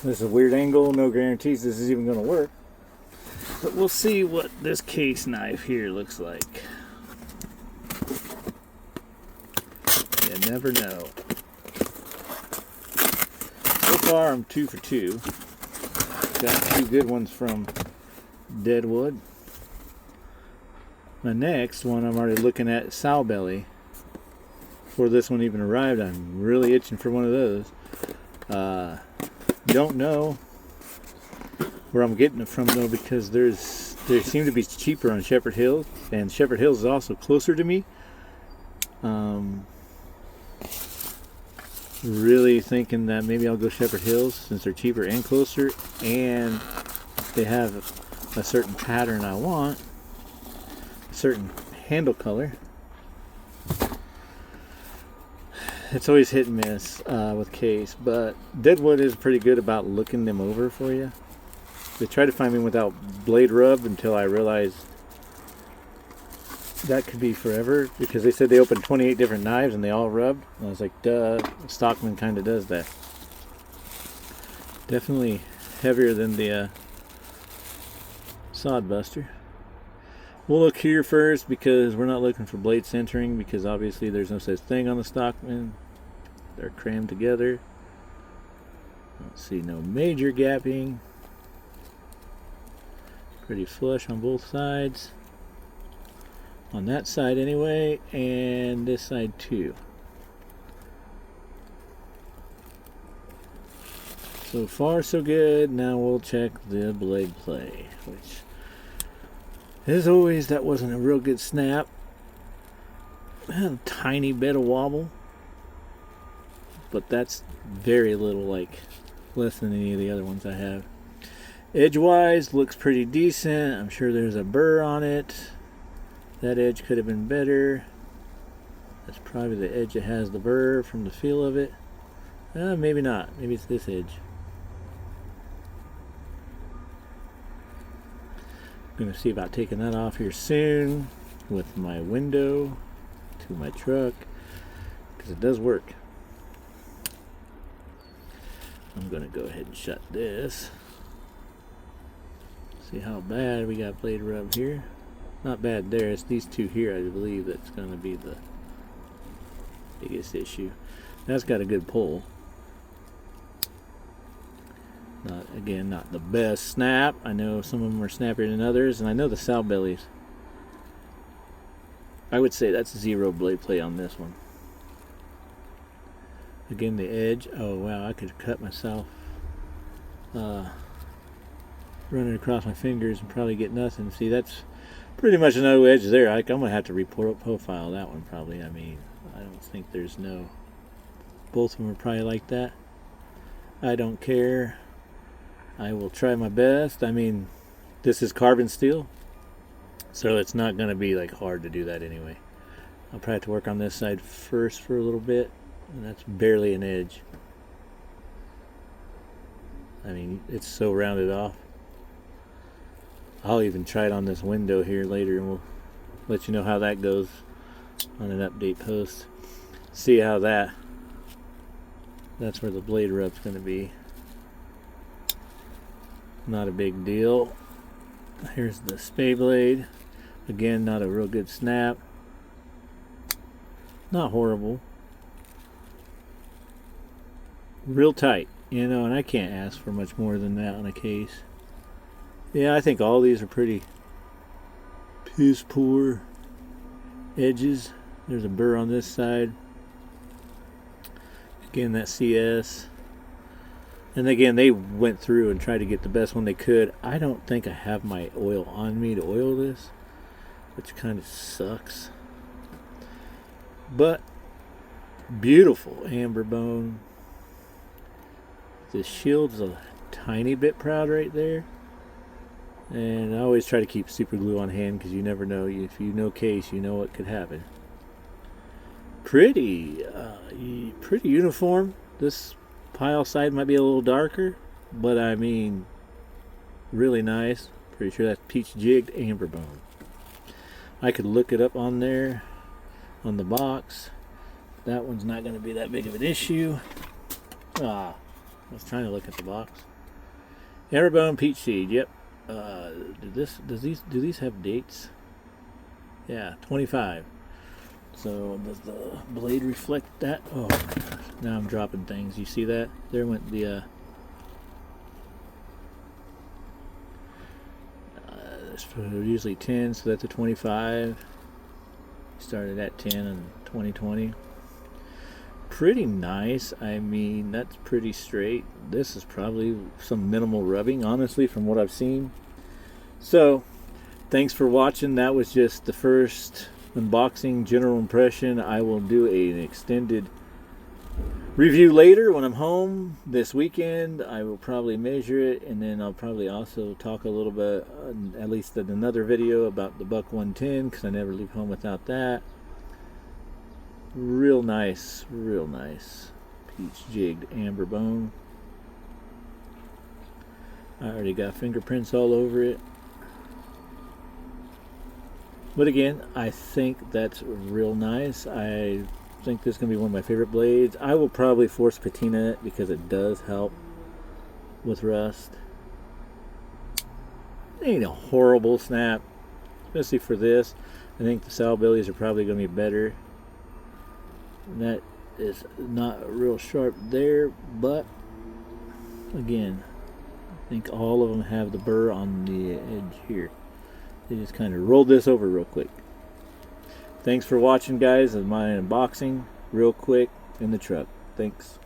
This is a weird angle, no guarantees this is even going to work. But we'll see what this case knife here looks like. You never know. So far I'm 2 for 2. Got 2 good ones from Deadwood. My next one I'm already looking at sow belly. Before this one even arrived, I'm really itching for one of those. Don't know where I'm getting it from though, because they seem to be cheaper on Shepherd Hills, and Shepherd Hills is also closer to me. Really thinking that maybe I'll go Shepherd Hills since they're cheaper and closer, and they have a certain pattern I want, a certain handle color. It's always hit and miss with case, but Deadwood is pretty good about looking them over for you. They tried to find me without blade rub until I realized that could be forever, because they said they opened 28 different knives and they all rubbed. And I was like, duh, Stockman kind of does that. Definitely heavier than the Sodbuster. We'll look here first because we're not looking for blade centering, because obviously there's no such thing on the Stockman. They're crammed together. Don't see no major gapping. Pretty flush on both sides. On that side anyway, and this side too. So far so good. Now we'll check the blade play, which as always, that wasn't a real good snap. A tiny bit of wobble, but that's very little, like less than any of the other ones I have. Edgewise, looks pretty decent. I'm sure there's a burr on it. That edge could have been better. That's probably the edge that has the burr from the feel of it. Maybe not. Maybe it's this edge. I'm going to see about taking that off here soon with my window to my truck, because it does work. I'm going to go ahead and shut this. See how bad we got blade rub here. Not bad there. It's these two here, I believe, that's going to be the biggest issue. That's got a good pull. Not the best snap. I know some of them are snappier than others, and I know the sow bellies. I would say that's 0 blade play on this one. Again, the edge. Oh wow, I could cut myself running across my fingers and probably get nothing. See, that's pretty much no edge there. I'm gonna have to profile that one probably. I mean, I don't think there's no. Both of them are probably like that. I don't care. I will try my best. I mean, this is carbon steel, so it's not gonna be like hard to do that anyway. I'll probably have to work on this side first for a little bit, and that's barely an edge. I mean, it's so rounded off. I'll even try it on this window here later, and we'll let you know how that goes on an update post. See how that's where the blade rub's going to be. Not a big deal. Here's the spay blade. Again, not a real good snap. Not horrible. Real tight, you know, and I can't ask for much more than that on a case. Yeah, I think all these are pretty piss poor edges. There's a burr on this side. Again, that CS. And again, they went through and tried to get the best one they could. I don't think I have my oil on me to oil this, which kind of sucks. But beautiful amber bone. The shield's a tiny bit proud right there. And I always try to keep super glue on hand, because you never know. If you know case, you know what could happen. Pretty uniform. This pile side might be a little darker, but I mean, really nice. Pretty sure that's peach jigged amber bone. I could look it up on there on the box. That one's not going to be that big of an issue. I was trying to look at the box. Amberbone peach seed. Yep. Do these have dates? Yeah, 25. So does the blade reflect that? Oh my gosh. Now I'm dropping things. You see that? There went the it's usually 10, so that's a 25. Started at 10 in 2020. Pretty nice. I mean, that's pretty straight. This is probably some minimal rubbing, honestly, from what I've seen. So thanks for watching. That was just the first unboxing, general impression. I will do an extended review later when I'm home this weekend. I will probably measure it, and then I'll probably also talk a little bit, at least in another video, about the Buck 110, because I never leave home without that. Real nice peach jigged amber bone. I already got fingerprints all over it. But again, I think that's real nice. I think this is going to be one of my favorite blades. I will probably force patina it because it does help with rust. It ain't a horrible snap, especially for this. I think the saddle bellies are probably going to be better. And that is not real sharp there, but again, I think all of them have the burr on the edge here. They just kind of rolled this over real quick. Thanks for watching, guys, of my unboxing real quick in the truck. Thanks.